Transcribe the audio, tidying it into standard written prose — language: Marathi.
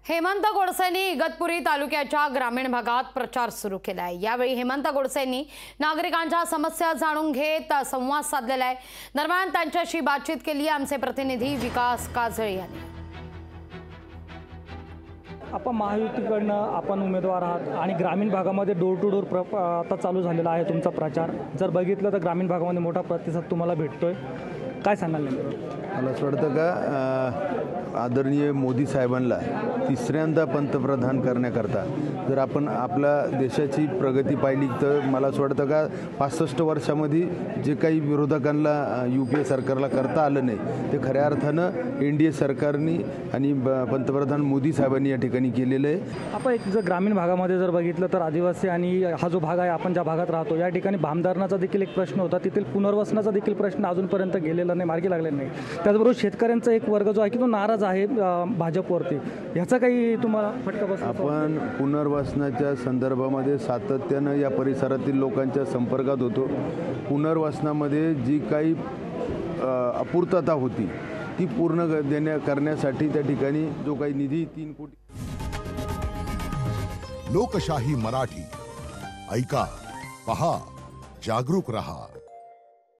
हेमंत गोडसेंनी इगतपुरी तालुक्याच्या ग्रामीण भागात प्रचार सुरू केला आहे। यावेळी हेमंत गोडसेंनी नागरिकांच्या समस्या जाणून घेत संवाद साधलेला आहे। दरम्यान त्यांच्याशी बातचीत केली आमचे प्रतिनिधी विकास काजळे यांनी। आपण महायुतीकडनं आपण उमेदवार आहात आणि ग्रामीण भागामध्ये डोर टू डोर आता चालू झालेला आहे तुमचा प्रचार। जर बघितलं तर ग्रामीण भागामध्ये मोठा प्रतिसाद तुम्हाला भेटतोय, काय सांगाल नेमकं? मला असं वाटतं का आदरणीय मोदी साहेबांना तिसऱ्यांदा पंतप्रधान करण्याकरता जर आपण आपल्या देशाची प्रगती पाहिली तर मला असं वाटतं का 65 वर्षामध्ये जे काही विरोधकांना UPA सरकारला करता आलं नाही ते खऱ्या अर्थानं NDA सरकारने आणि पंतप्रधान मोदी साहेबांनी या ठिकाणी केलेलं आहे। आपण एक जर ग्रामीण भागामध्ये जर बघितलं तर आदिवासी आणि हा जो भाग आहे आपण ज्या भागात राहतो या ठिकाणी भामदारणाचा देखील एक प्रश्न होता, तेथील पुनर्वसनाचा देखील प्रश्न अजूनपर्यंत गेलेला नाही, मार्गी लागलेला नाही। त्याचबरोबर शेतकऱ्यांचा एक वर्ग जो आहे की तो नाराज आहे भाजपवरती, ह्याचा काही तुम्हाला फटका बसला? आपण पुनर्वसनाच्या संदर्भामध्ये सातत्यानं या परिसरातील लोकांच्या संपर्कात होतो। पुनर्वसनामध्ये जी काही अपूर्तता होती ती पूर्ण करण्यासाठी त्या ठिकाणी जो काही निधी 3 कोटी। लोकशाही मराठी ऐका, पहा, जागरूक रहा।